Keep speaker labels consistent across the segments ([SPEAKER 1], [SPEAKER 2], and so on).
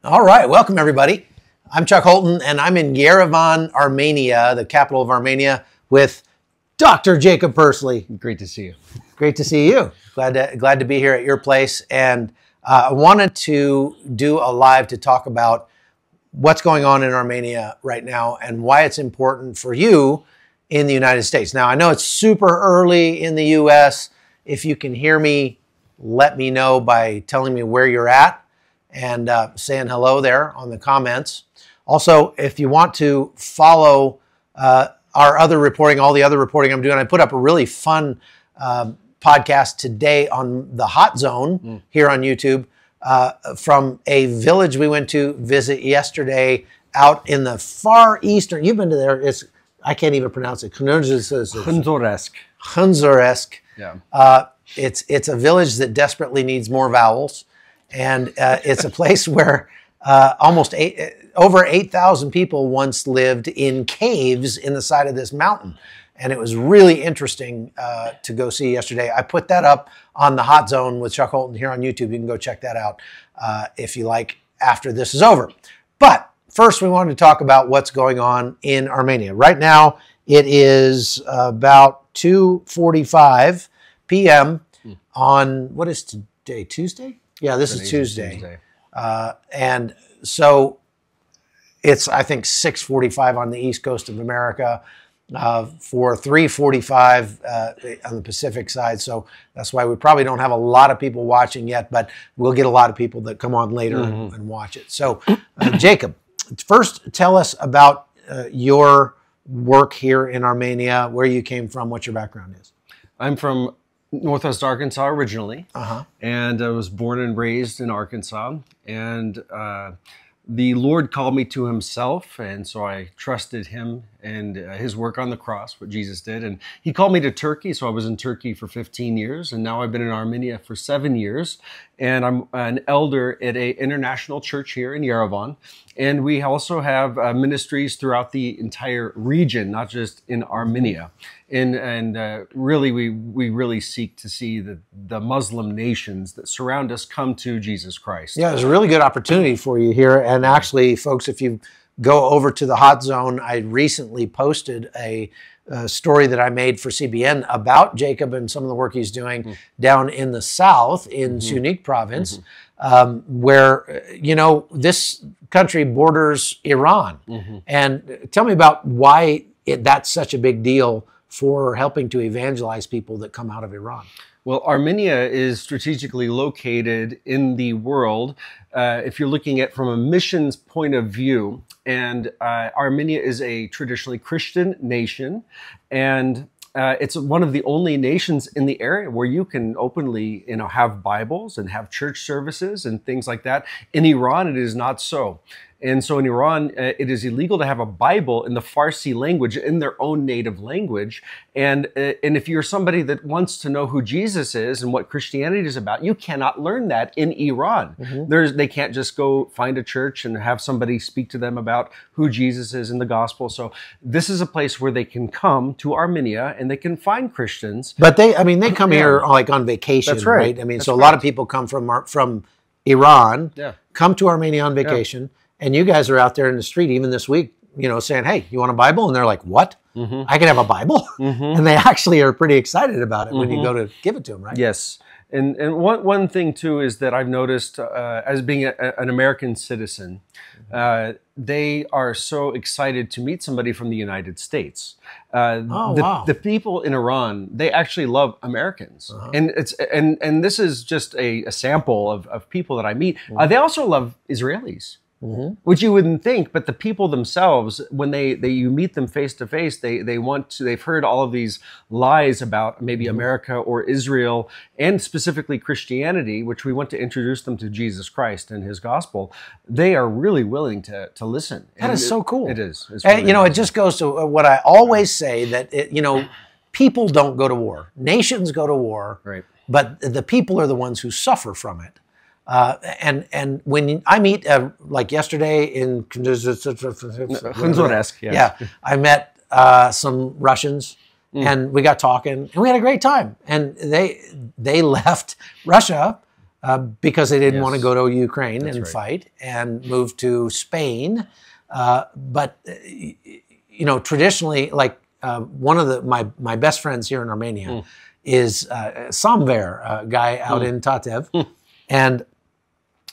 [SPEAKER 1] All right, welcome everybody. I'm Chuck Holton, and I'm in Yerevan, Armenia, the capital of Armenia, with Dr. Jacob Persley.
[SPEAKER 2] Great to see you.
[SPEAKER 1] Great to see you. Glad to be here at your place, and I wanted to do a live to talk about what's going on in Armenia right now and why it's important for you in the United States. Now, I know it's super early in the U.S. If you can hear me, let me know by telling me where you're at and saying hello there on the comments. Also, if you want to follow our other reporting, all the other reporting I'm doing, I put up a really fun podcast today on the Hot Zone here on YouTube from a village we went to visit yesterday out in the far eastern. You've been to there. I can't even pronounce it.
[SPEAKER 2] Hunzoresk.
[SPEAKER 1] Hunzoresk.
[SPEAKER 2] Yeah.
[SPEAKER 1] It's a village that desperately needs more vowels. And it's a place where over 8,000 people once lived in caves in the side of this mountain. And it was really interesting to go see yesterday. I put that up on the Hot Zone with Chuck Holton here on YouTube. You can go check that out if you like after this is over. But first, we wanted to talk about what's going on in Armenia. Right now, it is about 2:45 p.m. on, what is today, Tuesday? Yeah, this is Tuesday. And so it's, I think, 6:45 on the East Coast of America for 3:45 on the Pacific side. So that's why we probably don't have a lot of people watching yet, but we'll get a lot of people that come on later and watch it. So, Jacob, first tell us about your work here in Armenia, where you came from, what your background is.
[SPEAKER 2] I'm from Northwest Arkansas originally, and I was born and raised in Arkansas, and the Lord called me to himself, and so I trusted him and his work on the cross, what Jesus did. And he called me to Turkey, so I was in Turkey for 15 years, and now I've been in Armenia for 7 years, and I'm an elder at an international church here in Yerevan. And we also have ministries throughout the entire region, not just in Armenia. And really, we really seek to see the Muslim nations that surround us come to Jesus Christ.
[SPEAKER 1] Yeah, there's a really good opportunity for you here. And actually, folks, if you go over to the Hot Zone, I recently posted a story that I made for CBN about Jacob and some of the work he's doing down in the south in Sunik province, where, you know, this country borders Iran. And tell me about why that's such a big deal for helping to evangelize people that come out of Iran.
[SPEAKER 2] Well, Armenia is strategically located in the world, if you're looking at from a missions point of view, and Armenia is a traditionally Christian nation, and it's one of the only nations in the area where you can openly, have Bibles and have church services and things like that. In Iran, it is not so. And so in Iran, it is illegal to have a Bible in the Farsi language, in their own native language. And if you're somebody that wants to know who Jesus is and what Christianity is about, you cannot learn that in Iran. They can't just go find a church and have somebody speak to them about who Jesus is in the gospel. So this is a place where they can come to Armenia and they can find Christians.
[SPEAKER 1] But they come here like on vacation,
[SPEAKER 2] That's right?
[SPEAKER 1] So a lot of people come from Iran, come to Armenia on vacation. And you guys are out there in the street, even this week, saying, hey, you want a Bible? And they're like, what? I can have a Bible? And they actually are pretty excited about it when you go to give it to them, right?
[SPEAKER 2] Yes. And one thing, too, is that I've noticed as being an American citizen, they are so excited to meet somebody from the United States. The people in Iran, they actually love Americans. And this is just a sample of people that I meet. They also love Israelis. Which you wouldn't think, but the people themselves, when you meet them face to face, they've heard all of these lies about maybe America or Israel, and specifically Christianity, which we want to introduce them to Jesus Christ and his gospel. They are really willing to listen.
[SPEAKER 1] That is so cool.
[SPEAKER 2] It is. It's
[SPEAKER 1] really it just goes to what I always say, that people don't go to war. Nations go to war,
[SPEAKER 2] right?
[SPEAKER 1] But the people are the ones who suffer from it. And when I meet, like yesterday in
[SPEAKER 2] Hunzoresk,
[SPEAKER 1] I met some Russians, and we got talking, and we had a great time. And they left Russia because they didn't want to
[SPEAKER 2] Yes.
[SPEAKER 1] go to Ukraine
[SPEAKER 2] That's
[SPEAKER 1] and
[SPEAKER 2] right.
[SPEAKER 1] fight, and moved to Spain. But you know, traditionally, like one of my best friends here in Armenia is Samver, a guy out in Tatev, and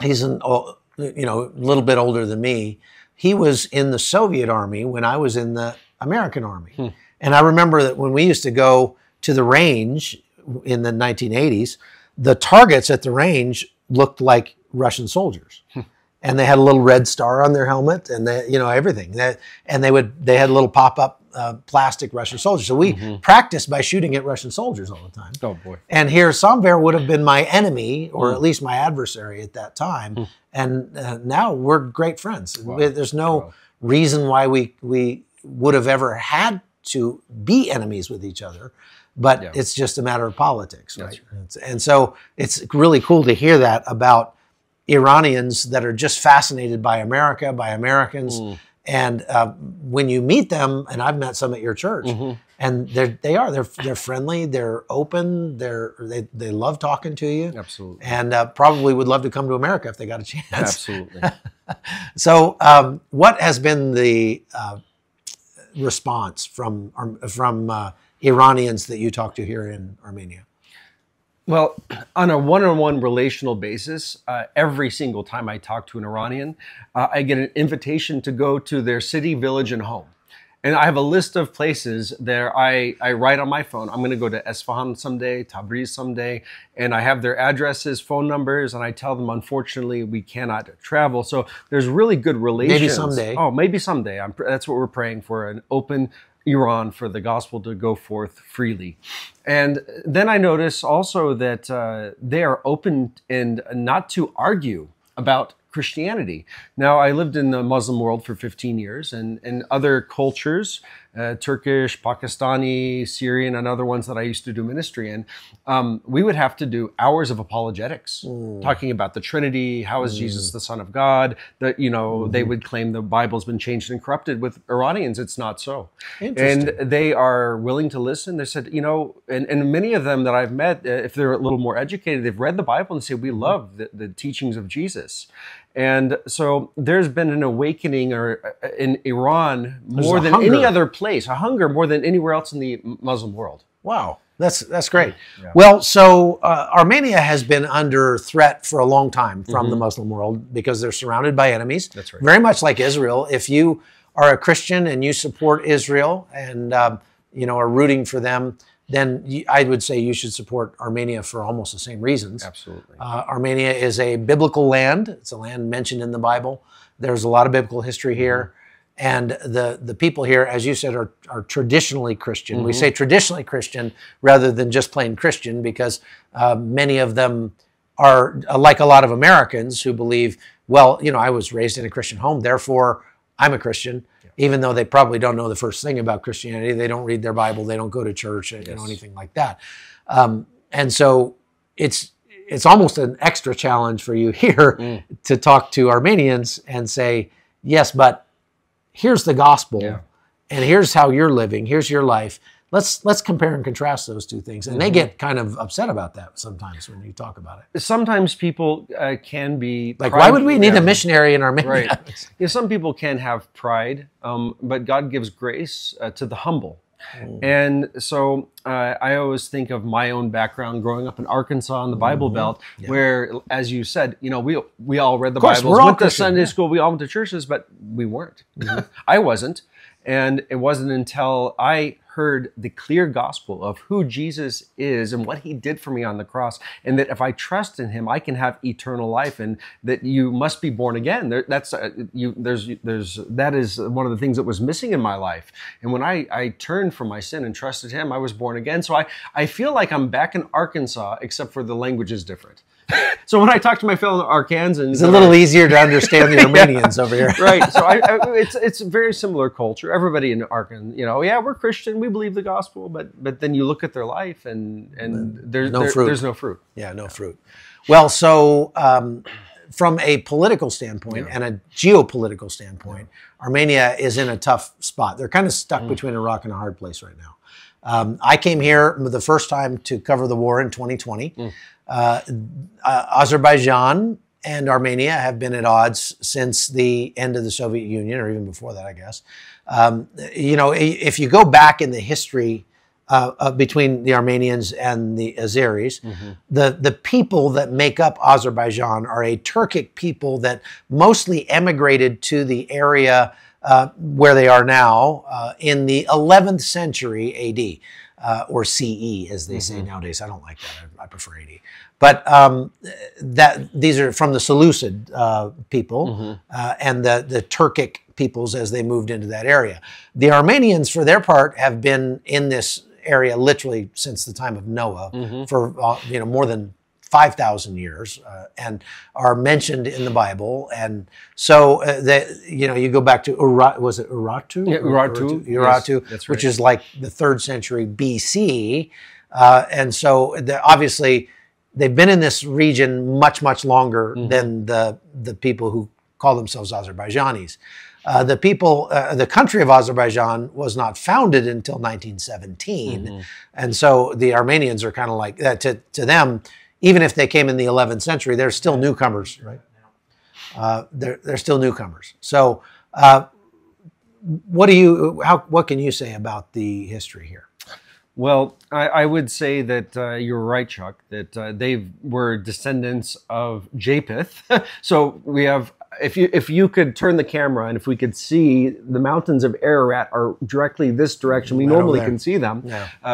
[SPEAKER 1] he's a little bit older than me. He was in the Soviet army when I was in the American army. And I remember that when we used to go to the range in the 1980s, the targets at the range looked like Russian soldiers. And they had a little red star on their helmet, and everything. And they had a little pop-up plastic Russian soldiers. So we practiced by shooting at Russian soldiers all the time.
[SPEAKER 2] Oh boy!
[SPEAKER 1] And here, Samver would have been my enemy, or at least my adversary at that time. And now we're great friends.
[SPEAKER 2] Wow.
[SPEAKER 1] There's no reason why we would have ever had to be enemies with each other, but it's just a matter of politics, right? And so it's really cool to hear that about Iranians that are just fascinated by America, by Americans. And when you meet them, and I've met some at your church, and they're friendly, they're open, they love talking to you.
[SPEAKER 2] Absolutely.
[SPEAKER 1] And probably would love to come to America if they got a chance.
[SPEAKER 2] Absolutely.
[SPEAKER 1] So what has been the response from Iranians that you talk to here in Armenia?
[SPEAKER 2] Well, on a one-on-one relational basis, every single time I talk to an Iranian, I get an invitation to go to their city, village, and home. And I have a list of places there I write on my phone. I'm going to go to Esfahan someday, Tabriz someday, and I have their addresses, phone numbers, and I tell them, unfortunately, we cannot travel. So there's really good relations.
[SPEAKER 1] Maybe someday.
[SPEAKER 2] Oh, maybe someday. That's what we're praying for, an open Iran, for the gospel to go forth freely. And then I notice also that they are open and not to argue about Christianity. Now, I lived in the Muslim world for 15 years, and in other cultures, Turkish, Pakistani, Syrian, and other ones that I used to do ministry in, we would have to do hours of apologetics, talking about the Trinity, how is Jesus the Son of God, that, they would claim the Bible's been changed and corrupted. With Iranians, it's not so. And they are willing to listen. They said, and many of them that I've met, if they're a little more educated, they've read the Bible and say, we love the teachings of Jesus. And so there's been an awakening in Iran more than any other place, a hunger more than anywhere else in the Muslim world.
[SPEAKER 1] Wow, that's great. Yeah. Well, so Armenia has been under threat for a long time from the Muslim world because they're surrounded by enemies. That's right. Very much like Israel. If you are a Christian and you support Israel and are rooting for them, then I would say you should support Armenia for almost the same reasons.
[SPEAKER 2] Absolutely.
[SPEAKER 1] Armenia is a biblical land. It's a land mentioned in the Bible. There's a lot of biblical history here. And the people here, as you said, are traditionally Christian. We say traditionally Christian rather than just plain Christian because many of them are like a lot of Americans who believe, well, I was raised in a Christian home, therefore I'm a Christian. Even though they probably don't know the first thing about Christianity, they don't read their Bible, they don't go to church, anything like that. And so it's almost an extra challenge for you here to talk to Armenians and say, yes, but here's the gospel, and here's how you're living, here's your life. Let's compare and contrast those two things. And they get kind of upset about that sometimes when you talk about it.
[SPEAKER 2] Sometimes people can be
[SPEAKER 1] like, why would we need a missionary in Armenia?
[SPEAKER 2] Right. Some people can have pride, but God gives grace to the humble. And so I always think of my own background growing up in Arkansas in the Bible Belt, where, as you said, we all read the Bible, went to Sunday school, we all went to churches, but we weren't. I wasn't. And it wasn't until I heard the clear gospel of who Jesus is and what he did for me on the cross, and that if I trust in him, I can have eternal life, and that you must be born again. That is one of the things that was missing in my life. And when I turned from my sin and trusted him, I was born again. So I feel like I'm back in Arkansas, except for the language is different. So when I talk to my fellow Arkansans,
[SPEAKER 1] it's a little easier to understand the Armenians over here.
[SPEAKER 2] Right. So it's a very similar culture. Everybody in Arkansas, we're Christian, we believe the gospel, but then you look at their life and there's no fruit. There's no fruit.
[SPEAKER 1] Yeah, no fruit. Well, so from a political standpoint and a geopolitical standpoint, Armenia is in a tough spot. They're kind of stuck between a rock and a hard place right now. I came here the first time to cover the war in 2020. Azerbaijan and Armenia have been at odds since the end of the Soviet Union, or even before that, I guess. If you go back in the history between the Armenians and the Azeris, the people that make up Azerbaijan are a Turkic people that mostly emigrated to the area where they are now in the 11th century AD. Or CE, as they say nowadays. I don't like that. I prefer AD. But these are from the Seleucid people and the Turkic peoples as they moved into that area. The Armenians, for their part, have been in this area literally since the time of Noah for more than 5,000 years and are mentioned in the Bible. And so you go back to was it Urartu?
[SPEAKER 2] Yeah, Urartu.
[SPEAKER 1] Urartu, yes, that's right. Which is like the 3rd century BC. And so obviously they've been in this region much, much longer than the people who call themselves Azerbaijanis. The country of Azerbaijan was not founded until 1917. And so the Armenians are kind of like that to them. Even if they came in the 11th century, they're still newcomers, right? They're still newcomers. So, what can you say about the history here?
[SPEAKER 2] Well, I would say that you're right, Chuck, that they were descendants of Japheth. So we have, if you could turn the camera and if we could see the mountains of Ararat are directly this direction, we normally can see them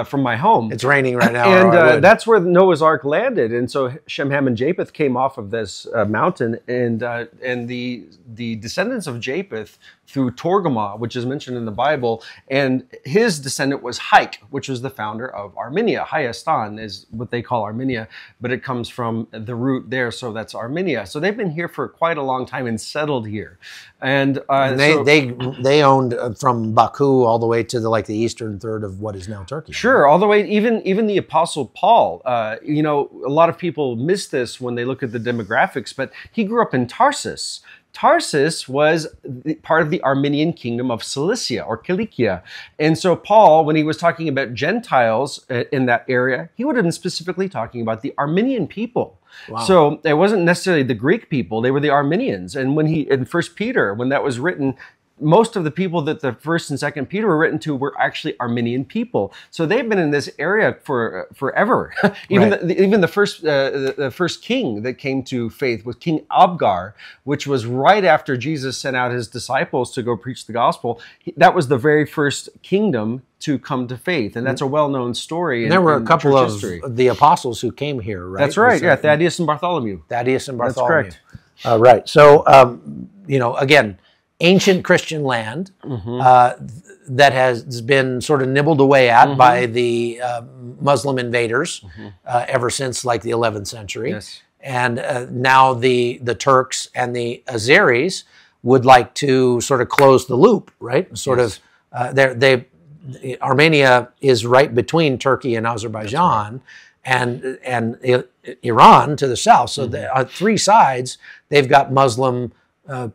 [SPEAKER 2] from my home.
[SPEAKER 1] It's raining right now.
[SPEAKER 2] And that's where Noah's Ark landed. And so Shem, Ham, and Japheth came off of this mountain, and the descendants of Japheth through Torgama, which is mentioned in the Bible, and his descendant was Haik, which was the founder of Armenia. Hayastan is what they call Armenia, but it comes from the root there, so that's Armenia. So they've been here for quite a long time and settled here. And
[SPEAKER 1] they owned from Baku all the way to the eastern third of what is now Turkey.
[SPEAKER 2] Sure, all the way, even the Apostle Paul. A lot of people miss this when they look at the demographics, but he grew up in Tarsus. Tarsus was part of the Armenian kingdom of Cilicia or Cilicia. And so Paul, when he was talking about Gentiles in that area, he would have been specifically talking about the Armenian people. Wow. So it wasn't necessarily the Greek people, they were the Armenians. And when in 1 Peter, when that was written, most of the people that the 1st and 2nd Peter were written to were actually Armenian people. So they've been in this area for forever. Even the first king that came to faith was King Abgar, which was right after Jesus sent out his disciples to go preach the gospel. That was the very first kingdom to come to faith, and that's a well-known story.
[SPEAKER 1] There were a couple of the apostles who came here, right?
[SPEAKER 2] That's right. Yeah, Thaddeus and Bartholomew.
[SPEAKER 1] Thaddeus and Bartholomew.
[SPEAKER 2] That's correct.
[SPEAKER 1] Right. So again, ancient Christian land that has been sort of nibbled away at by the Muslim invaders ever since like the 11th century. Yes. And now the Turks and the Azeris would like to sort of close the loop, right? Armenia is right between Turkey and Azerbaijan, and Iran to the south. So on 3 sides, they've got Muslim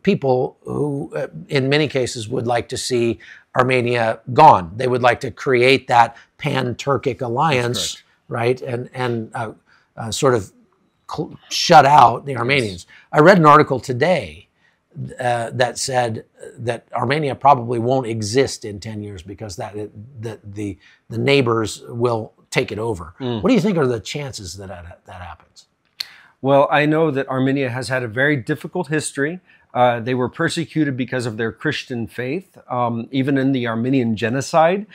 [SPEAKER 1] people who, in many cases, would like to see Armenia gone. They would like to create that pan-Turkic alliance, right? And sort of shut out the Armenians. Yes. I read an article today that said that Armenia probably won't exist in 10 years because the neighbors will take it over. What do you think are the chances that happens?
[SPEAKER 2] Well, I know that Armenia has had a very difficult history. They were persecuted because of their Christian faith, even in the Armenian genocide.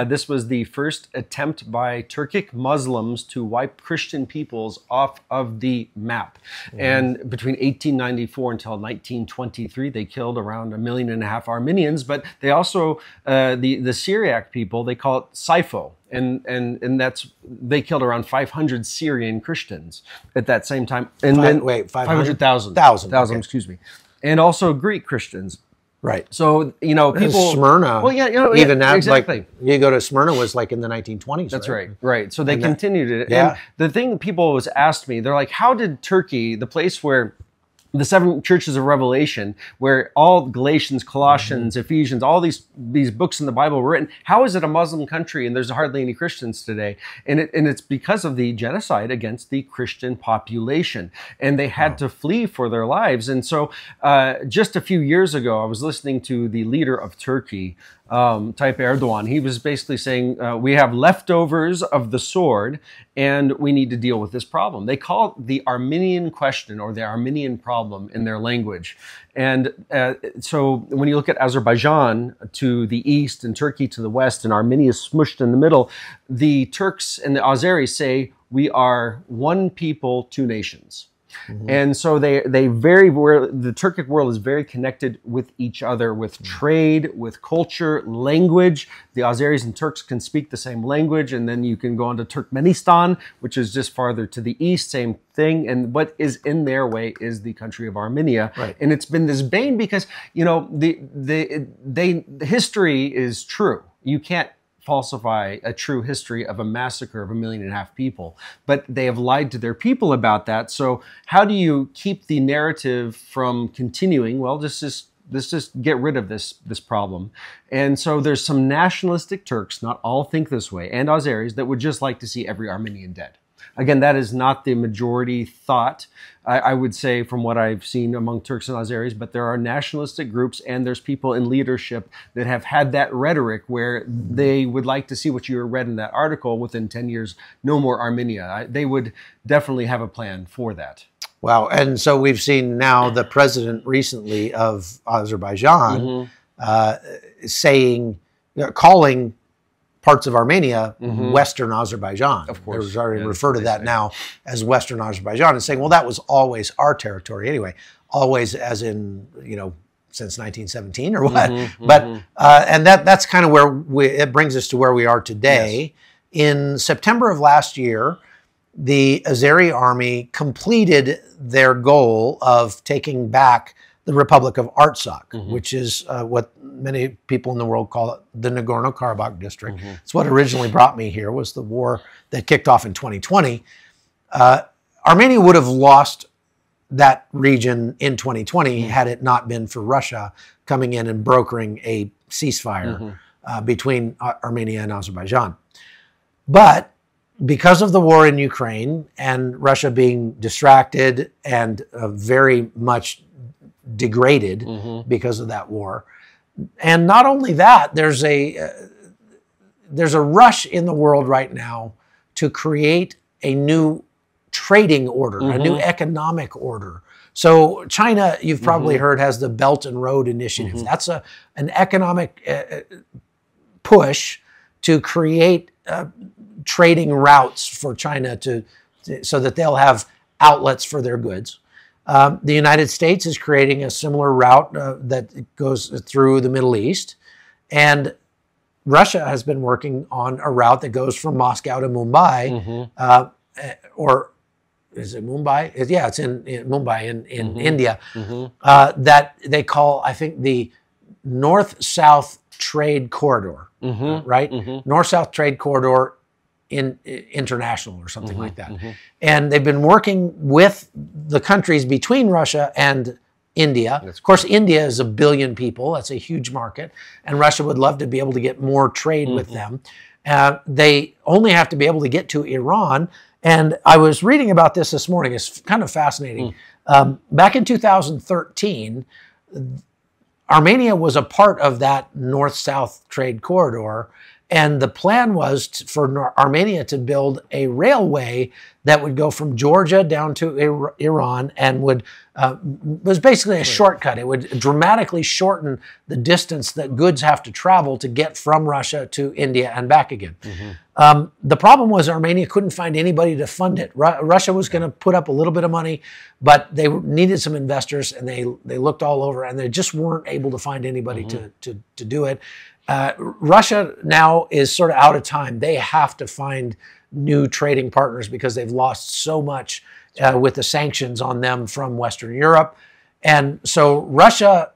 [SPEAKER 2] This was the first attempt by Turkic Muslims to wipe Christian peoples off of the map. And between 1894 until 1923, they killed around 1.5 million Armenians, but they also, the Syriac people, they call it Sifo. And they killed around 500 Syrian Christians at that same time. And then 500,000. Okay. Excuse me. And also Greek Christians.
[SPEAKER 1] Right.
[SPEAKER 2] So, people...
[SPEAKER 1] Smyrna.
[SPEAKER 2] Well,
[SPEAKER 1] even that,
[SPEAKER 2] exactly.
[SPEAKER 1] Like, you go to Smyrna was like in the 1920s.
[SPEAKER 2] That's right. So they continued it.
[SPEAKER 1] Yeah.
[SPEAKER 2] And the thing people always asked me, they're like, how did Turkey, the place where the 7 churches of Revelation, where all Galatians, Colossians, Ephesians, all these books in the Bible were written. How is it a Muslim country and there's hardly any Christians today? And it's because of the genocide against the Christian population, and they had to flee for their lives. And so, just a few years ago, I was listening to the leader of Turkey, Tayyip Erdogan. He was basically saying, we have leftovers of the sword and we need to deal with this problem. They call it the Armenian question, or the Armenian problem in their language. And so when you look at Azerbaijan to the east and Turkey to the west and Armenia smushed in the middle, the Turks and the Azeris say, we are one people, two nations. And so the Turkic world is very connected with each other, with trade, with culture, language. The Azeris and Turks can speak the same language, and then you can go on to Turkmenistan, which is just farther to the east, same thing. And what is in their way is the country of Armenia.
[SPEAKER 1] Right.
[SPEAKER 2] And it's been this bane because, you know, the history is true. You can't falsify a true history of a massacre of 1.5 million people, but they have lied to their people about that. So how do you keep the narrative from continuing? Well, let's just get rid of this problem. And so there's some nationalistic Turks, not all think this way, and Azeris, that would just like to see every Armenian dead. Again, that is not the majority thought, I would say, from what I've seen among Turks and Azeris, but there are nationalistic groups and there's people in leadership that have had that rhetoric where they would like to see what you read in that article: within 10 years, no more Armenia. They would definitely have a plan for that.
[SPEAKER 1] Wow. And so we've seen now the president recently of Azerbaijan calling parts of Armenia Western Azerbaijan.
[SPEAKER 2] Of course.
[SPEAKER 1] There's already refer to that now as Western Azerbaijan, and saying, well, that was always our territory anyway. Always as in, you know, since 1917 or what. But and that's kind of where it brings us to where we are today. Yes. In September of last year, the Azeri army completed their goal of taking back the Republic of Artsakh, which is what many people in the world call it, the Nagorno-Karabakh district. It's what originally brought me here, was the war that kicked off in 2020. Armenia would have lost that region in 2020 had it not been for Russia coming in and brokering a ceasefire between Armenia and Azerbaijan. But because of the war in Ukraine and Russia being distracted and very much degraded because of that war, and not only that, there's a rush in the world right now to create a new trading order, a new economic order. So China, you've probably heard, has the Belt and Road Initiative. That's an economic push to create trading routes for China so that they'll have outlets for their goods. The United States is creating a similar route that goes through the Middle East. And Russia has been working on a route that goes from Moscow to Mumbai, or is it Mumbai? Yeah, it's in Mumbai in India, that they call, I think, the North-South Trade Corridor, right? North-South Trade Corridor International or something like that. And they've been working with the countries between Russia and India. Of course, India is 1 billion people. That's a huge market. And Russia would love to be able to get more trade with them. They only have to be able to get to Iran. And I was reading about this morning. It's kind of fascinating. Back in 2013, Armenia was a part of that North-South Trade Corridor. And the plan was for Armenia to build a railway that would go from Georgia down to Iran and was basically a shortcut. It would dramatically shorten the distance that goods have to travel to get from Russia to India and back again. The problem was Armenia couldn't find anybody to fund it. Russia was going to put up a little bit of money, but they needed some investors, and they looked all over, and they just weren't able to find anybody to do it. Russia now is sort of out of time. They have to find new trading partners because they've lost so much with the sanctions on them from Western Europe. And so Russia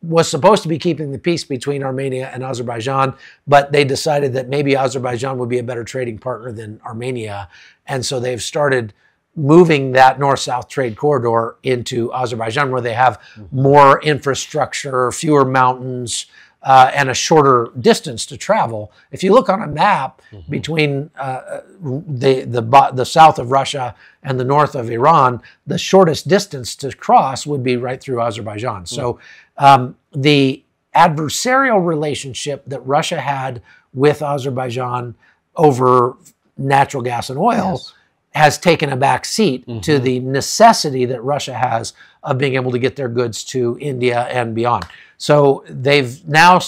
[SPEAKER 1] was supposed to be keeping the peace between Armenia and Azerbaijan, but they decided that maybe Azerbaijan would be a better trading partner than Armenia. And so they've started moving that north-south trade corridor into Azerbaijan, where they have more infrastructure, fewer mountains, and a shorter distance to travel. If you look on a map between the south of Russia and the north of Iran, the shortest distance to cross would be right through Azerbaijan. So the adversarial relationship that Russia had with Azerbaijan over natural gas and oil has taken a back seat to the necessity that Russia has of being able to get their goods to India and beyond. So they've now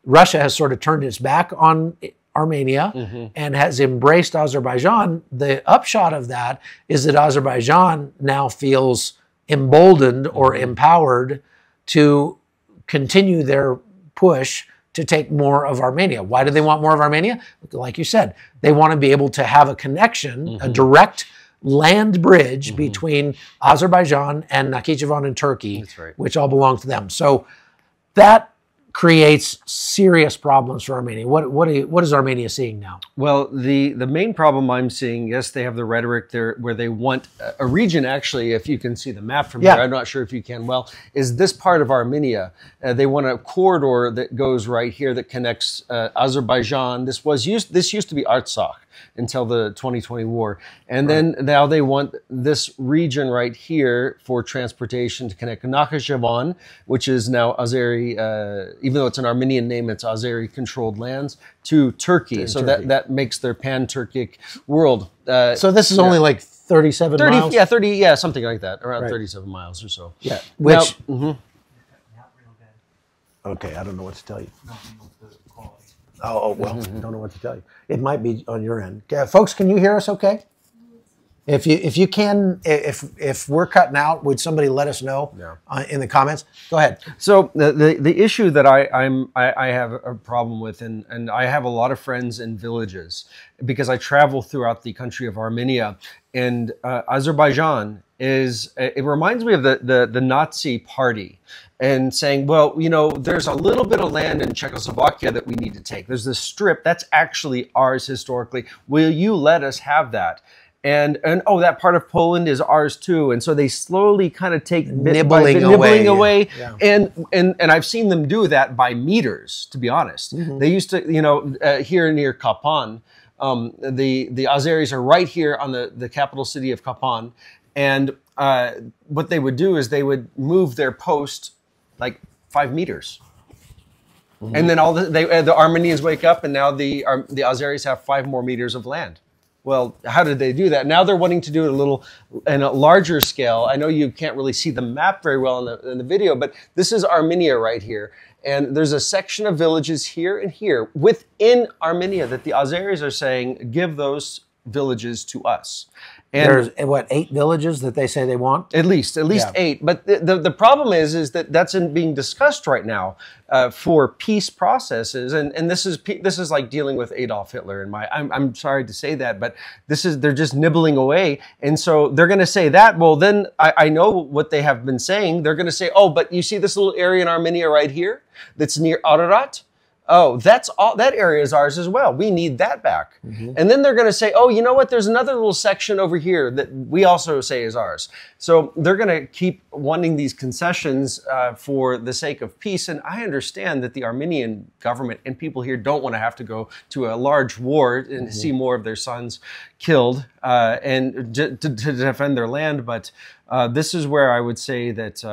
[SPEAKER 1] Russia has sort of turned its back on Armenia and has embraced Azerbaijan. The upshot of that is that Azerbaijan now feels emboldened or empowered to continue their push to take more of Armenia. Why do they want more of Armenia? Like you said, they want to be able to have a connection, a direct land bridge between Azerbaijan and Nakhchivan in Turkey, which all belong to them. So that creates serious problems for Armenia. What is Armenia seeing now?
[SPEAKER 2] Well, the main problem I'm seeing, yes, they have the rhetoric there where they want a region, actually, if you can see the map from here, I'm not sure if you can well, is this part of Armenia. They want a corridor that goes right here that connects Azerbaijan. This used to be Artsakh until the 2020 war. And then now they want this region right here for transportation to connect Nakhchivan, which is now Azeri, even though it's an Armenian name, it's Azeri-controlled lands, to Turkey. So that makes their pan-Turkic world.
[SPEAKER 1] So this is only like 37 miles?
[SPEAKER 2] Yeah, 30, yeah, something like that, around 37 miles or so.
[SPEAKER 1] Yeah, which...
[SPEAKER 2] Now,
[SPEAKER 1] okay, I don't know what to tell you. Oh, well, I don't know what to tell you. It might be on your end. Folks, can you hear us okay? If you can, if we're cutting out, would somebody let us know in the comments? Go ahead.
[SPEAKER 2] So the issue that I have a problem with, and I have a lot of friends in villages because I travel throughout the country of Armenia, and Azerbaijan it reminds me of the Nazi party. And saying, well, you know, there's a little bit of land in Czechoslovakia that we need to take. There's this strip that's actually ours historically. Will you let us have that? And oh, that part of Poland is ours too. And so they slowly kind of take nibbling away. Yeah. And I've seen them do that by meters, to be honest. They used to, you know, here near Kapan, the Azeris are right here on the capital city of Kapan. And what they would do is they would move their post like 5 meters. And then the Armenians wake up and now the Azeris have 5 more meters of land. Well, how did they do that? Now they're wanting to do it in a larger scale. I know you can't really see the map very well in the video, but this is Armenia right here. And there's a section of villages here and here within Armenia that the Azeris are saying, give those villages to us. And
[SPEAKER 1] there's, what, 8 villages that they say they want?
[SPEAKER 2] At least 8. But the problem is that that's being discussed right now for peace processes. And this is like dealing with Adolf Hitler. I'm sorry to say that, but they're just nibbling away. And so they're going to say that. Well, then I know what they have been saying. They're going to say, oh, but you see this little area in Armenia right here that's near Ararat? Oh, that's all. That area is ours as well. We need that back. And then they're going to say, oh, you know what? There's another little section over here that we also say is ours. So they're going to keep wanting these concessions for the sake of peace. And I understand that the Armenian government and people here don't want to have to go to a large war and see more of their sons killed and to defend their land. But this is where I would say that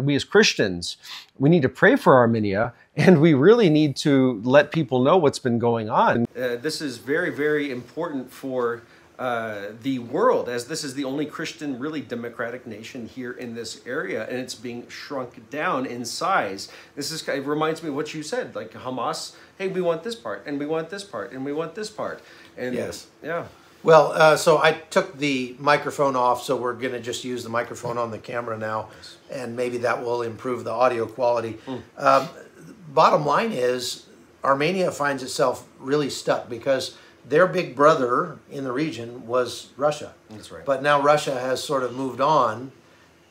[SPEAKER 2] we as Christians, we need to pray for Armenia, and we really need to let people know what's been going on. This is very, very important for the world, as this is the only Christian, really democratic nation here in this area, and it's being shrunk down in size. It reminds me of what you said, like Hamas, hey, we want this part, and we want this part, and we want this part. And
[SPEAKER 1] yes.
[SPEAKER 2] Yeah.
[SPEAKER 1] Well, so I took the microphone off, so we're going to just use the microphone on the camera now, and maybe that will improve the audio quality. Bottom line is, Armenia finds itself really stuck because their big brother in the region was Russia.
[SPEAKER 2] That's right.
[SPEAKER 1] But now Russia has sort of moved on,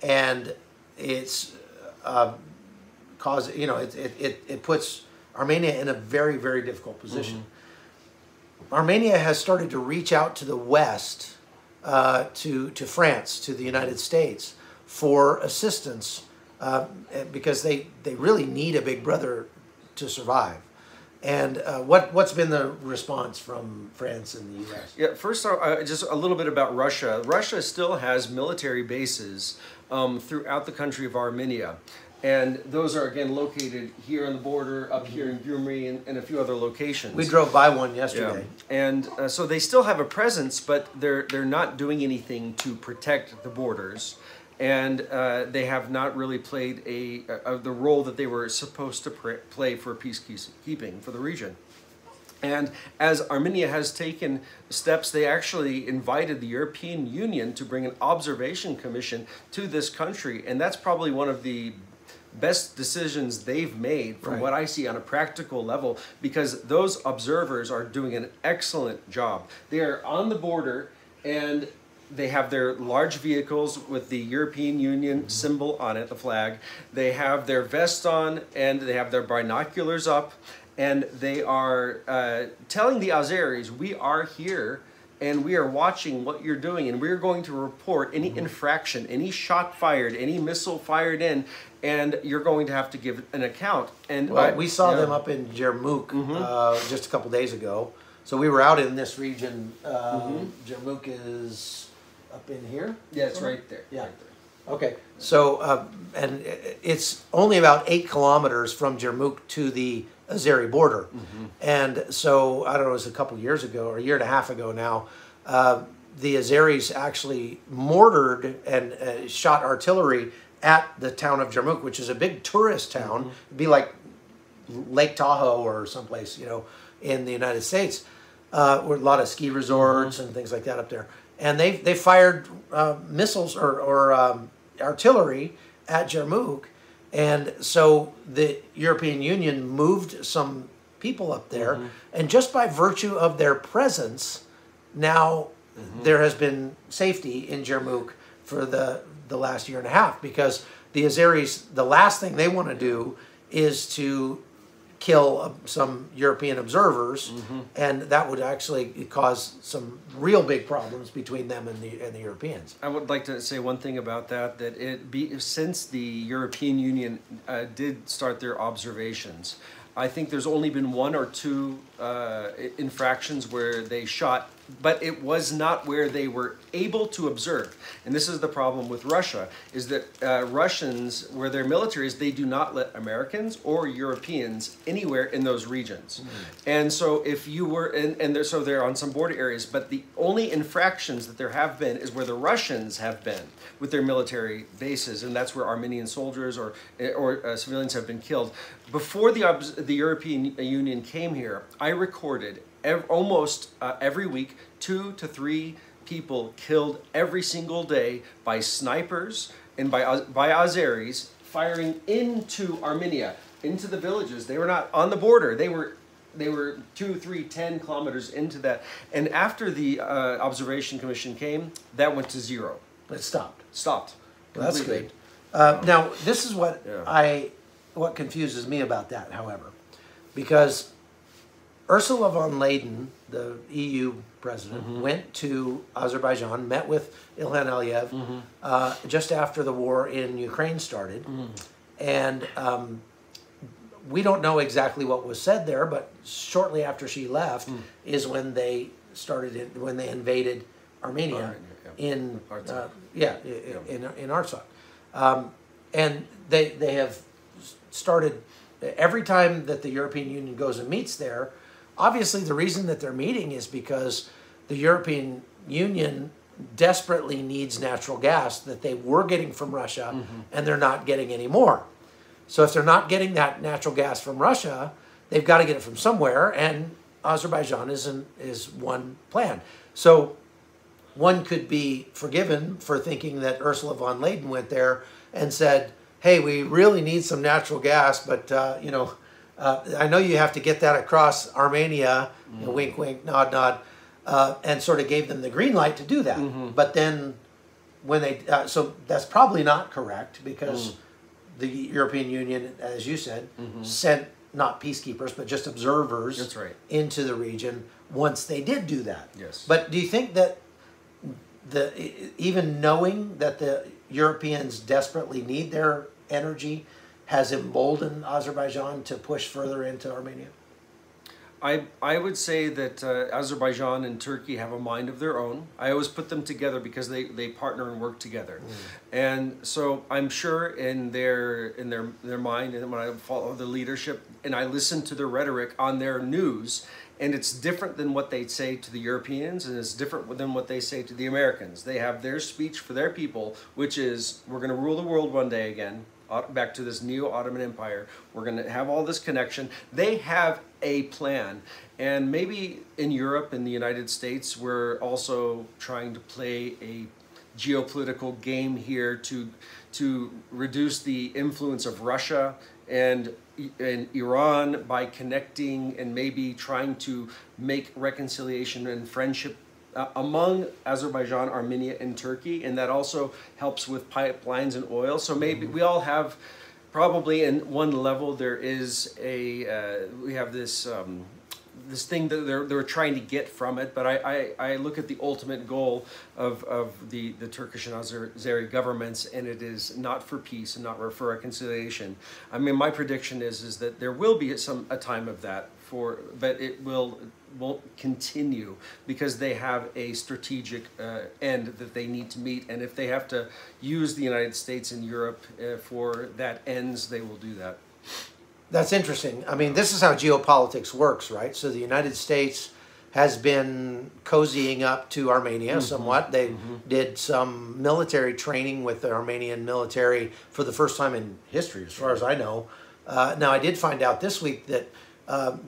[SPEAKER 1] and it's it puts Armenia in a very, very difficult position. Armenia has started to reach out to the West to France, to the United States for assistance because they really need a big brother to survive. And what's been the response from France and the U.S.?
[SPEAKER 2] Yeah, first, just a little bit about Russia. Russia still has military bases throughout the country of Armenia. And those are, again, located here on the border, up here in Gyumri, and a few other locations.
[SPEAKER 1] We drove by one yesterday.
[SPEAKER 2] Yeah. And so they still have a presence, but they're not doing anything to protect the borders. And they have not really played the role that they were supposed to play for peacekeeping for the region. And as Armenia has taken steps, they actually invited the European Union to bring an observation commission to this country. And that's probably one of the best decisions they've made from what I see on a practical level, because those observers are doing an excellent job. They are on the border, and they have their large vehicles with the European Union symbol on it, the flag. They have their vest on, and they have their binoculars up, and they are telling the Azeris, we are here, and we are watching what you're doing, and we're going to report any infraction, any shot fired, any missile fired in, and you're going to have to give an account. And
[SPEAKER 1] we saw them up in Jermuk just a couple days ago. So we were out in this region. Jermuk is up in here?
[SPEAKER 2] Yeah, it's right there.
[SPEAKER 1] Yeah.
[SPEAKER 2] Right there.
[SPEAKER 1] Okay. So, and it's only about 8 kilometers from Jermuk to the Azeri border. And so, I don't know, it was a couple years ago, or a year and a half ago now, the Azeris actually mortared and shot artillery at the town of Jermuk, which is a big tourist town. It'd be like Lake Tahoe or someplace, you know, in the United States, with a lot of ski resorts and things like that up there. And they fired missiles or artillery at Jermuk. And so the European Union moved some people up there. And just by virtue of their presence, now there has been safety in Jermuk for the last year and a half, because the Azeris, the last thing they want to do is to kill some European observers, and that would actually cause some real big problems between them and the Europeans.
[SPEAKER 2] I would like to say one thing about that, since the European Union did start their observations, I think there's only been 1 or 2 infractions where they shot, but it was not where they were able to observe. And this is the problem with Russia, is that Russians, where their military is, they do not let Americans or Europeans anywhere in those regions. And so if you were, so they're on some border areas, but the only infractions that there have been is where the Russians have been with their military bases, and that's where Armenian soldiers or civilians have been killed. Before the European Union came here, I recorded almost every week 2 to 3 people killed every single day by snipers and by Azeris firing into Armenia, into the villages. They were not on the border. They were 2, 3, 10 kilometers into that. And after the observation commission came, that went to 0.
[SPEAKER 1] It stopped.
[SPEAKER 2] Stopped.
[SPEAKER 1] Well, that's good. Now, this is what what confuses me about that, however, because Ursula von Leyen, the EU president, went to Azerbaijan, met with Ilhan Aliyev just after the war in Ukraine started. And we don't know exactly what was said there, but shortly after she left is when they when they invaded Armenia in Artsakh. And they have started, every time that the European Union goes and meets there, obviously the reason that they're meeting is because the European Union desperately needs natural gas that they were getting from Russia, and they're not getting any more. So if they're not getting that natural gas from Russia, they've got to get it from somewhere, and Azerbaijan is one plan. So one could be forgiven for thinking that Ursula von Leyen went there and said, hey, we really need some natural gas, but I know you have to get that across Armenia, wink, wink, nod, nod, and sort of gave them the green light to do that. But then when they, so that's probably not correct, because the European Union, as you said, sent not peacekeepers, but just observers into the region once they did do that.
[SPEAKER 2] Yes.
[SPEAKER 1] But do you think that even knowing that the Europeans desperately need their energy has emboldened Azerbaijan to push further into Armenia?
[SPEAKER 2] I would say that Azerbaijan and Turkey have a mind of their own. I always put them together because they partner and work together. And so I'm sure in their mind, and when I follow the leadership and I listen to the rhetoric on their news, and it's different than what they say to the Europeans, and it's different than what they say to the Americans. They have their speech for their people, which is, we're going to rule the world one day again, back to this neo-Ottoman Empire. We're going to have all this connection. They have a plan. And maybe in Europe and the United States, we're also trying to play a geopolitical game here to reduce the influence of Russia and Iran by connecting and maybe trying to make reconciliation and friendship among Azerbaijan, Armenia, and Turkey, and that also helps with pipelines and oil. So maybe we all have, probably in one level, there is we have this this thing that they're trying to get from it. But I look at the ultimate goal of the Turkish and Azeri governments, and it is not for peace and not for reconciliation. I mean, my prediction is that there will be a time of that, but it won't continue because they have a strategic end that they need to meet, and if they have to use the United States and Europe for that ends, they will do that.
[SPEAKER 1] That's interesting. I mean, this is how geopolitics works, right? So the United States has been cozying up to Armenia somewhat. They did some military training with the Armenian military for the first time in history, as far as I know. Now, I did find out this week that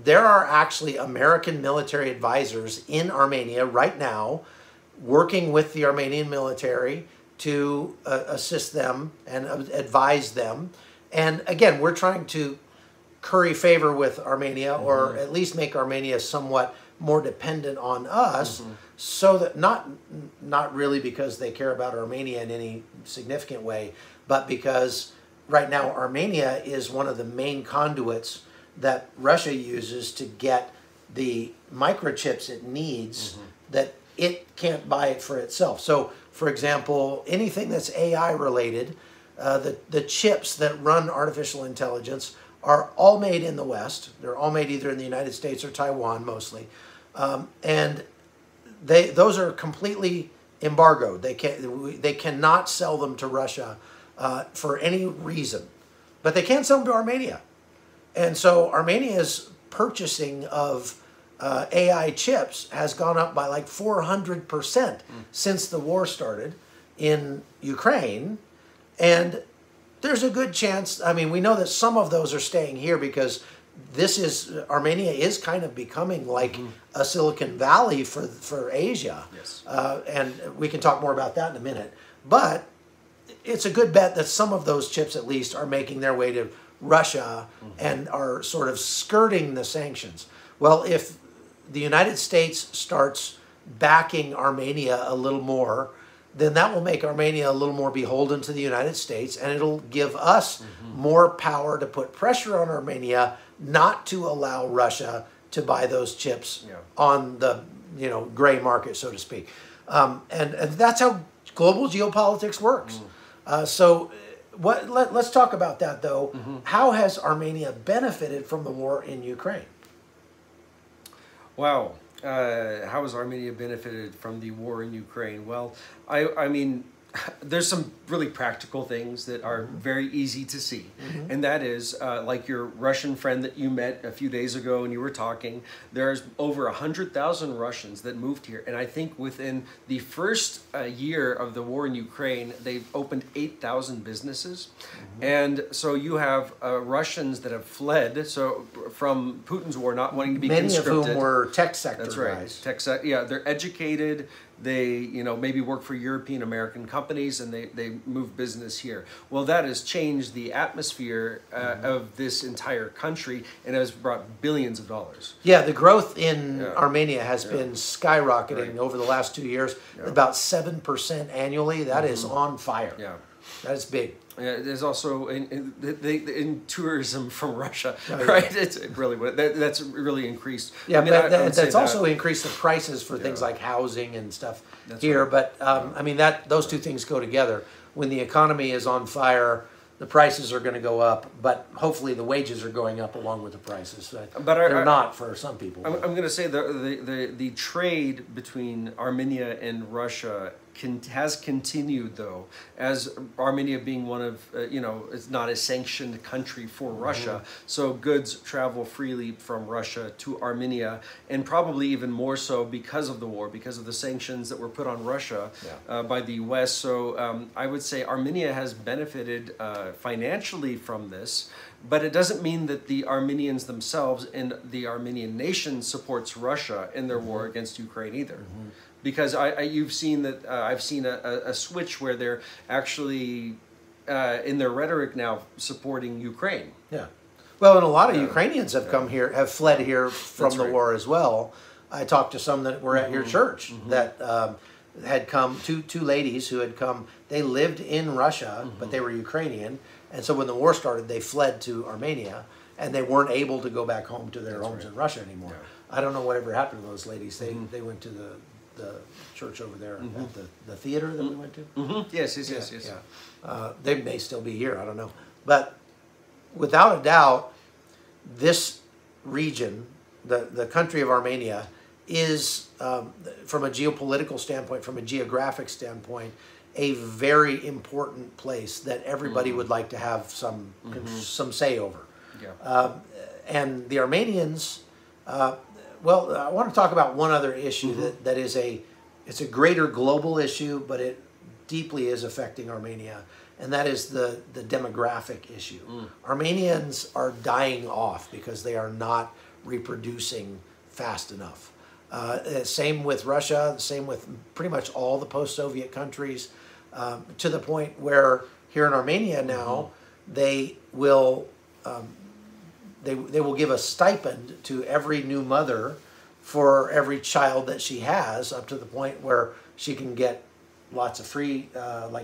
[SPEAKER 1] there are actually American military advisors in Armenia right now working with the Armenian military to assist them and advise them. And again, we're trying to curry favor with Armenia, or at least make Armenia somewhat more dependent on us, so that not really because they care about Armenia in any significant way, but because right now Armenia is one of the main conduits that Russia uses to get the microchips it needs that it can't buy it for itself. So, for example, anything that's AI related, the chips that run artificial intelligence are all made in the West. They're all made either in the United States or Taiwan mostly. And those are completely embargoed. They cannot sell them to Russia for any reason. But they can sell them to Armenia. And so Armenia's purchasing of AI chips has gone up by like 400% since the war started in Ukraine. And there's a good chance, I mean, we know that some of those are staying here because Armenia is kind of becoming like a Silicon Valley for Asia.
[SPEAKER 2] Yes.
[SPEAKER 1] And we can talk more about that in a minute. But it's a good bet that some of those chips at least are making their way to Russia and are sort of skirting the sanctions. Well, if the United States starts backing Armenia a little more, then that will make Armenia a little more beholden to the United States, and it'll give us more power to put pressure on Armenia not to allow Russia to buy those chips on the gray market, so to speak. And that's how global geopolitics works. So let's talk about that, though. How has Armenia benefited from the war in Ukraine?
[SPEAKER 2] Wow. How has Armenia benefited from the war in Ukraine? Well, I mean, there's some really practical things that are very easy to see. And that is, like your Russian friend that you met a few days ago and you were talking, there's over 100,000 Russians that moved here. And I think within the first year of the war in Ukraine, they've opened 8,000 businesses. And so you have Russians that have fled from Putin's war, not wanting to be conscripted.
[SPEAKER 1] Many of whom were tech sector
[SPEAKER 2] That's right.
[SPEAKER 1] guys.
[SPEAKER 2] Tech yeah, they're educated. They, maybe work for European American companies, and they move business here. Well, that has changed the atmosphere of this entire country, and has brought billions of dollars.
[SPEAKER 1] Yeah, the growth in Armenia has been skyrocketing over the last 2 years, about 7% annually. That is on fire.
[SPEAKER 2] Yeah.
[SPEAKER 1] That's big.
[SPEAKER 2] There's also in tourism from Russia,
[SPEAKER 1] Oh, yeah.
[SPEAKER 2] right? It's really that's really increased.
[SPEAKER 1] Yeah,
[SPEAKER 2] I mean,
[SPEAKER 1] but
[SPEAKER 2] I would say
[SPEAKER 1] that's also increased the prices for things like housing and stuff here.
[SPEAKER 2] right.
[SPEAKER 1] But I mean, those two things go together. When the economy is on fire, the prices are going to go up, but hopefully the wages are going up along with the prices. But they're not for some people.
[SPEAKER 2] I'm going to say the trade between Armenia and Russia has continued, though, as Armenia being one of, it's not a sanctioned country for Russia. So goods travel freely from Russia to Armenia, and probably even more so because of the war, because of the sanctions that were put on Russia by the U.S. So I would say Armenia has benefited financially from this, but it doesn't mean that the Armenians themselves and the Armenian nation supports Russia in their war against Ukraine either. Because you've seen that I've seen a switch where they're actually in their rhetoric now supporting Ukraine.
[SPEAKER 1] Yeah, well, and a lot of Ukrainians have come here, have fled here from the war as well. I talked to some that were at your church that had come, two ladies who had come. They lived in Russia, but they were Ukrainian, and so when the war started, they fled to Armenia, and they weren't able to go back home to their homes in Russia anymore. I don't know whatever happened to those ladies. They went to the church over there at the theater that we went to.
[SPEAKER 2] Yes.
[SPEAKER 1] They may still be here. I don't know. But without a doubt, this region, the country of Armenia, is, from a geopolitical standpoint, from a geographic standpoint, a very important place that everybody would like to have some say over. And the Armenians... well, I want to talk about one other issue that is it's a greater global issue, but it deeply is affecting Armenia, and that is the demographic issue. Armenians are dying off because they are not reproducing fast enough. Same with Russia, same with pretty much all the post-Soviet countries, to the point where here in Armenia now, they will... They will give a stipend to every new mother for every child that she has, up to the point where she can get lots of free,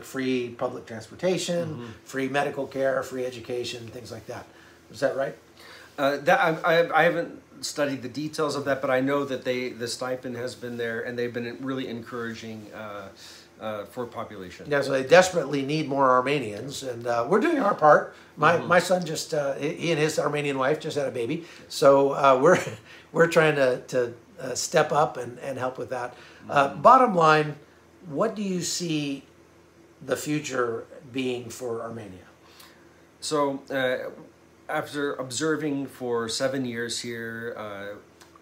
[SPEAKER 1] free public transportation, free medical care, free education, things like that. Is that right?
[SPEAKER 2] I haven't studied the details of that, but I know that the stipend has been there, and they've been really encouraging for population.
[SPEAKER 1] Yeah, so they desperately need more Armenians, and we're doing our part. My son just he and his Armenian wife just had a baby, so we're trying to step up and help with that. Bottom line, what do you see the future being for Armenia?
[SPEAKER 2] So after observing for 7 years here,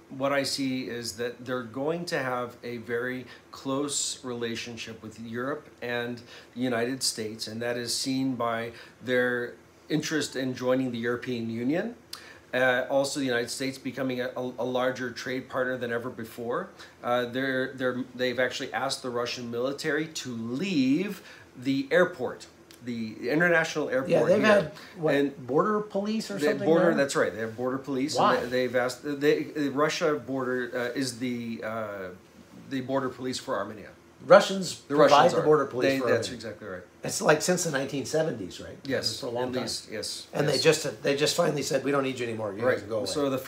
[SPEAKER 2] what I see is that they're going to have a very close relationship with Europe and the United States, and that is seen by their interest in joining the European Union. Also, the United States becoming a larger trade partner than ever before. They've actually asked the Russian military to leave the airport, the international airport.
[SPEAKER 1] Yeah, they've
[SPEAKER 2] here.
[SPEAKER 1] had border police or something.
[SPEAKER 2] Border, that's right. They have border police.
[SPEAKER 1] Why?
[SPEAKER 2] And they've asked. The Russia border is the border police for Armenia.
[SPEAKER 1] Russians provide
[SPEAKER 2] Russians
[SPEAKER 1] the border police for
[SPEAKER 2] That's
[SPEAKER 1] Armenia.
[SPEAKER 2] exactly right.
[SPEAKER 1] It's like since the 1970s, right?
[SPEAKER 2] Yes,
[SPEAKER 1] for a long time.
[SPEAKER 2] Yes,
[SPEAKER 1] and
[SPEAKER 2] yes.
[SPEAKER 1] they just finally said, we don't need you anymore. You guys can go away.
[SPEAKER 2] So the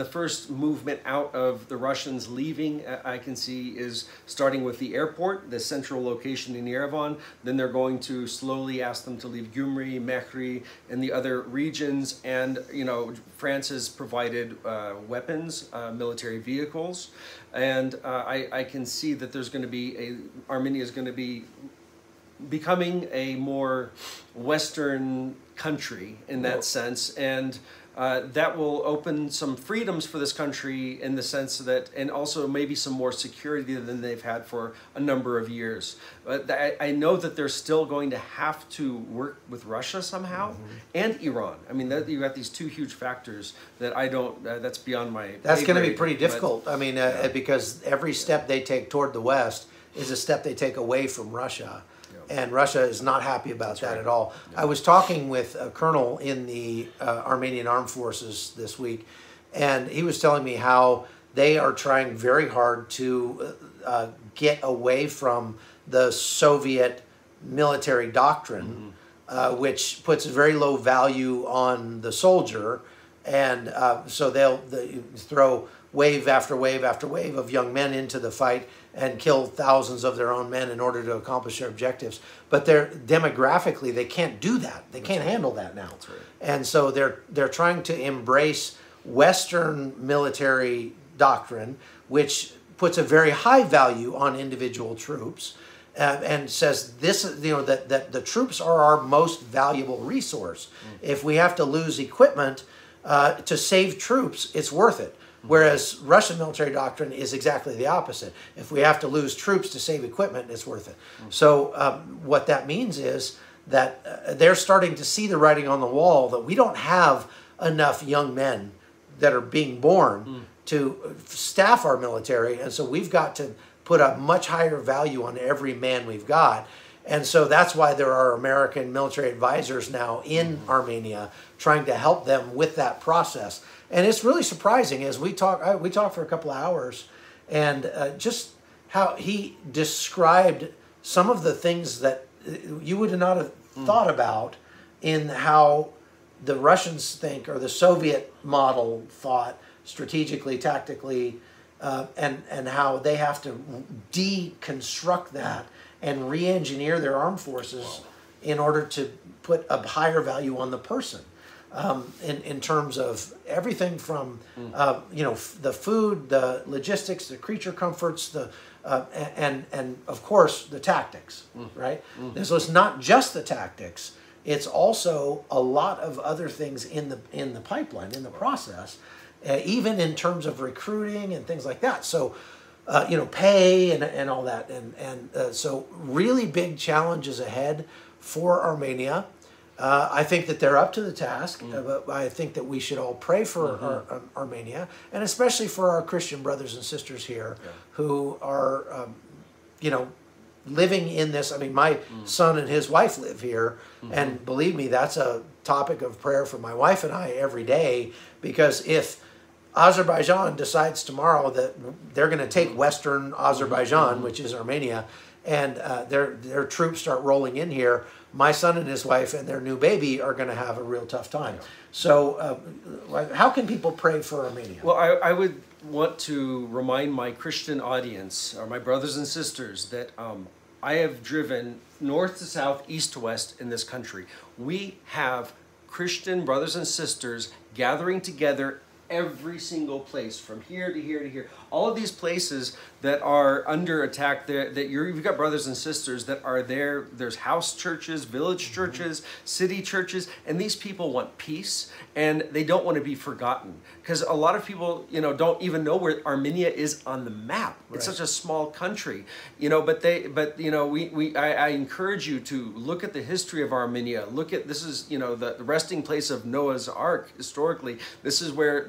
[SPEAKER 2] first movement out of the Russians leaving, I can see, is starting with the airport, the central location in Yerevan. Then they're going to slowly ask them to leave Gyumri, Mehri, and the other regions. And France has provided weapons, military vehicles, and I can see that there's going to be Armenia is going to be becoming a more Western country in that sense, and that will open some freedoms for this country in the sense that, and also maybe some more security than they've had for a number of years. But I know that they're still going to have to work with Russia somehow, and Iran. I mean, you've got these two huge factors that I don't, that's beyond my
[SPEAKER 1] That's going to be
[SPEAKER 2] grade,
[SPEAKER 1] pretty difficult. I mean, because every step they take toward the West is a step they take away from Russia. And Russia is not happy about that at all. I was talking with a colonel in the Armenian Armed Forces this week, and he was telling me how they are trying very hard to get away from the Soviet military doctrine, which puts a very low value on the soldier. And so they throw wave after wave after wave of young men into the fight and kill thousands of their own men in order to accomplish their objectives. But demographically, they can't do that. They can't handle that now.
[SPEAKER 2] That's right.
[SPEAKER 1] And so they're trying to embrace Western military doctrine, which puts a very high value on individual troops, and says this, that the troops are our most valuable resource. If we have to lose equipment to save troops, it's worth it. Whereas Russian military doctrine is exactly the opposite. If we have to lose troops to save equipment, it's worth it. So what that means is that they're starting to see the writing on the wall that we don't have enough young men that are being born to staff our military. And so we've got to put a much higher value on every man we've got. And so that's why there are American military advisors now in Armenia trying to help them with that process. And it's really surprising as we talked for a couple of hours, and just how he described some of the things that you would not have thought about in how the Russians think, or the Soviet model thought strategically, tactically, and how they have to deconstruct that and re-engineer their armed forces in order to put a higher value on the person. In terms of everything from the food, the logistics, the creature comforts, and of course the tactics, right? And so it's not just the tactics; it's also a lot of other things in the pipeline, in the process, even in terms of recruiting and things like that. So. Pay and all that, and so really big challenges ahead for Armenia. I think that they're up to the task, but I think that we should all pray for Armenia, and especially for our Christian brothers and sisters here who are, living in this. I mean, my son and his wife live here, and believe me, that's a topic of prayer for my wife and I every day, because if Azerbaijan decides tomorrow that they're going to take Western Azerbaijan, which is Armenia, and their troops start rolling in here, my son and his wife and their new baby are going to have a real tough time. So how can people pray for Armenia?
[SPEAKER 2] Well, I would want to remind my Christian audience, or my brothers and sisters, that I have driven north to south, east to west in this country. We have Christian brothers and sisters gathering together every single place, from here to here to here. All of these places that are under attack, you've got brothers and sisters that are there. There's house churches, village churches, city churches, and these people want peace, and they don't want to be forgotten. Because a lot of people, don't even know where Armenia is on the map. It's such a small country, I encourage you to look at the history of Armenia. This is, the resting place of Noah's Ark historically. This is where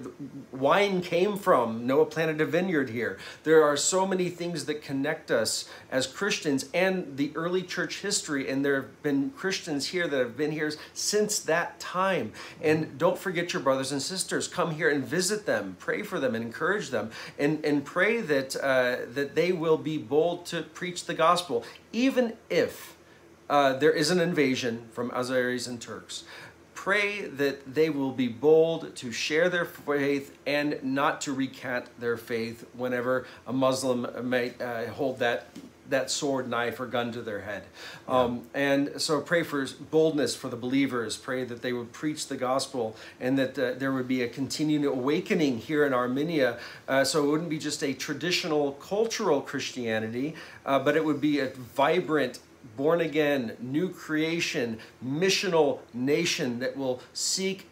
[SPEAKER 2] wine came from. Noah planted a vineyard here. There are so many things that connect us as Christians and the early church history, and there have been Christians here that have been here since that time. And don't forget your brothers and sisters. Come here and visit them, pray for them, and encourage them, and pray that that they will be bold to preach the gospel, even if there is an invasion from Azeris and Turks. Pray that they will be bold to share their faith and not to recant their faith whenever a Muslim might hold that sword, knife, or gun to their head. And so pray for boldness for the believers. Pray that they would preach the gospel, and that there would be a continuing awakening here in Armenia. So it wouldn't be just a traditional cultural Christianity, but it would be a vibrant, born-again, new creation, missional nation that will seek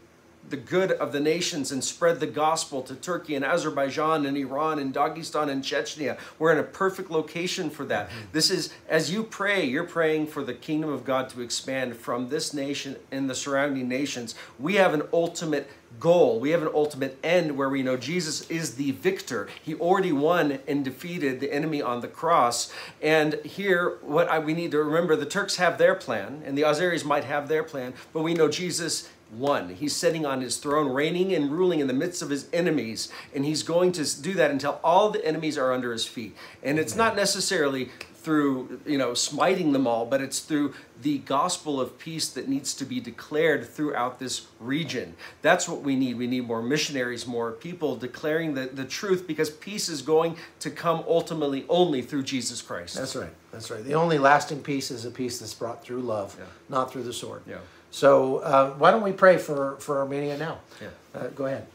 [SPEAKER 2] the good of the nations and spread the gospel to Turkey and Azerbaijan and Iran and Dagestan and Chechnya. We're in a perfect location for that. This is, as you pray, you're praying for the kingdom of God to expand from this nation and the surrounding nations. We have an ultimate goal. We have an ultimate end where we know Jesus is the victor. He already won and defeated the enemy on the cross. And here, we need to remember, the Turks have their plan, and the Azeris might have their plan, but we know Jesus won. He's sitting on his throne, reigning and ruling in the midst of his enemies, and he's going to do that until all the enemies are under his feet. And it's not necessarily through, smiting them all, but it's through the gospel of peace that needs to be declared throughout this region. That's what we need. We need more missionaries, more people declaring the truth, because peace is going to come ultimately only through Jesus Christ.
[SPEAKER 1] That's right. That's right. The only lasting peace is a peace that's brought through love, not through the sword.
[SPEAKER 2] Yeah.
[SPEAKER 1] So why don't we pray for Armenia now?
[SPEAKER 2] Yeah.
[SPEAKER 1] Go ahead.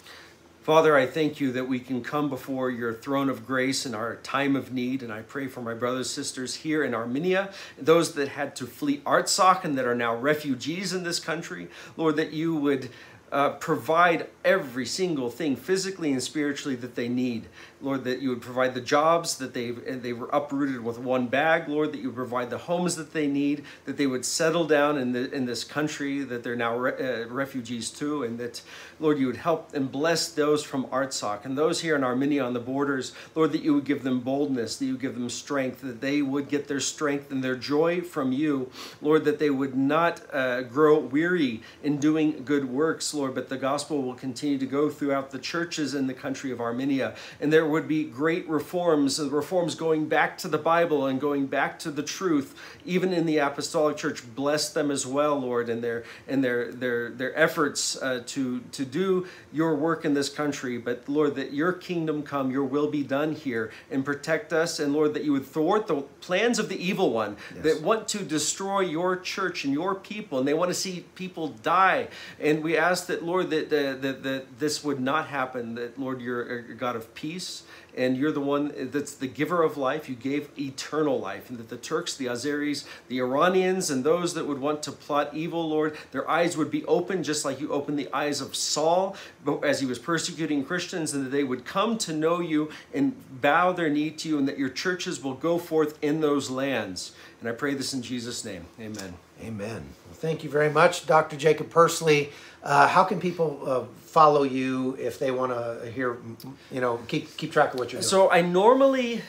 [SPEAKER 2] Father, I thank you that we can come before your throne of grace in our time of need, and I pray for my brothers and sisters here in Armenia, those that had to flee Artsakh and that are now refugees in this country. Lord, that you would provide every single thing physically and spiritually that they need. Lord, that you would provide the jobs that they were uprooted with one bag. Lord, that you would provide the homes that they need, that they would settle down in this country that they're now refugees to, and that, Lord, you would help and bless those from Artsakh and those here in Armenia on the borders. Lord, that you would give them boldness, that you would give them strength, that they would get their strength and their joy from you. Lord, that they would not grow weary in doing good works, Lord, but the gospel will continue to go throughout the churches in the country of Armenia, and there would be great reforms going back to the Bible and going back to the truth, even in the apostolic church. Bless them as well, Lord, and their efforts to do your work in this country. But Lord, that your kingdom come, your will be done here, and protect us. And Lord, that you would thwart the plans of the evil one that want to destroy your church and your people, and they want to see people die. And we ask that, Lord, that this would not happen. That, Lord, you're a God of peace, and you're the one that's the giver of life. You gave eternal life, and that the Turks, the Azeris, the Iranians, and those that would want to plot evil, Lord, their eyes would be open, just like you opened the eyes of Saul as he was persecuting Christians, and that they would come to know you and bow their knee to you, and that your churches will go forth in those lands. And I pray this in Jesus' name. Amen.
[SPEAKER 1] Amen. Well, thank you very much, Dr. Jacob Persley. How can people follow you if they want to hear, keep track of what you're doing?
[SPEAKER 2] So I normally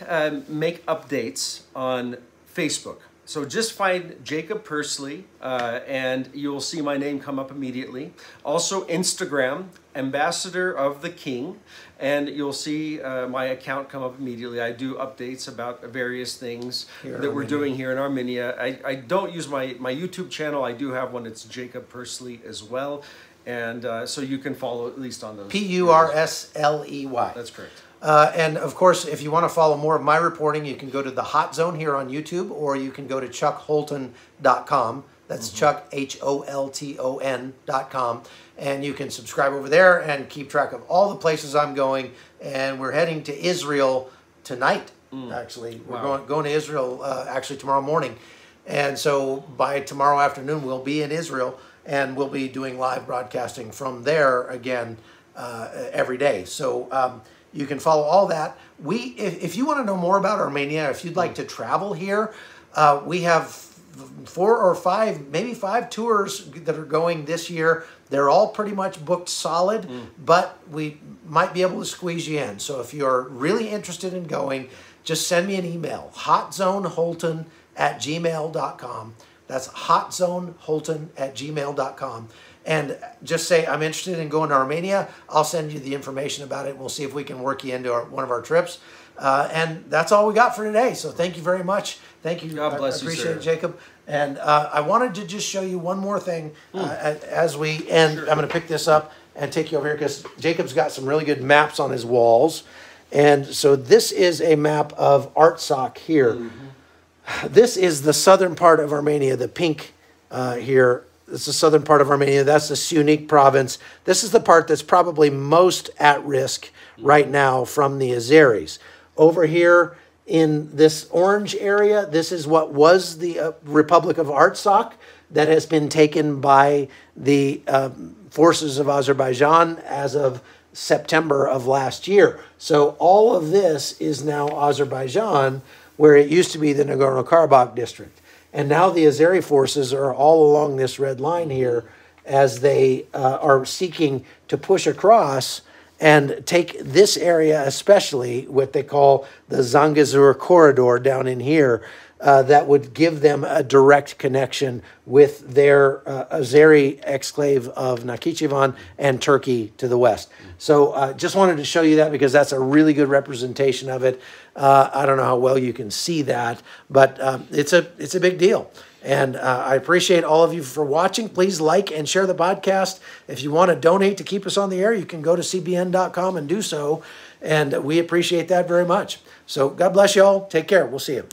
[SPEAKER 2] make updates on Facebook. So just find Jacob Persley, and you'll see my name come up immediately. Also Instagram, Ambassador of the King, and you'll see my account come up immediately. I do updates about various things that we're doing here in Armenia. I don't use my YouTube channel. I do have one. It's Jacob Persley as well. And so you can follow at least on those.
[SPEAKER 1] P-U-R-S-L-E-Y.
[SPEAKER 2] That's correct.
[SPEAKER 1] And of course, if you want to follow more of my reporting, you can go to the Hot Zone here on YouTube, or you can go to chuckholton.com. That's Chuck, H-O-L-T-O-N.com. And you can subscribe over there and keep track of all the places I'm going. And we're heading to Israel tonight, actually. We're going to Israel actually tomorrow morning. And so by tomorrow afternoon, we'll be in Israel, and we'll be doing live broadcasting from there again every day. So you can follow all that. If you want to know more about Armenia, if you'd like to travel here, we have 4 or 5, maybe 5 tours that are going this year. They're all pretty much booked solid, but we might be able to squeeze you in. So if you're really interested in going, just send me an email, hotzoneholton@gmail.com. That's hotzoneholton@gmail.com. And just say, I'm interested in going to Armenia. I'll send you the information about it. We'll see if we can work you into one of our trips. And that's all we got for today. So thank you very much. Thank you.
[SPEAKER 2] God bless you,
[SPEAKER 1] I appreciate
[SPEAKER 2] sir.
[SPEAKER 1] it, Jacob. And I wanted to just show you one more thing as we end. Sure. I'm going to pick this up and take you over here because Jacob's got some really good maps on his walls. And so this is a map of Artsakh here. This is the southern part of Armenia, the pink here. This is the southern part of Armenia. That's the Sunik province. This is the part that's probably most at risk right now from the Azeris. Over here in this orange area, this is what was the Republic of Artsakh that has been taken by the forces of Azerbaijan as of September of last year. So all of this is now Azerbaijan, where it used to be the Nagorno-Karabakh district. And now the Azeri forces are all along this red line here as they are seeking to push across and take this area, especially what they call the Zangezur corridor down in here, that would give them a direct connection with their Azeri exclave of Nakhichevan and Turkey to the west. So just wanted to show you that because that's a really good representation of it. I don't know how well you can see that, but it's a big deal. And I appreciate all of you for watching. Please like and share the podcast. If you want to donate to keep us on the air, you can go to cbn.com and do so. And we appreciate that very much. So God bless you all. Take care. We'll see you.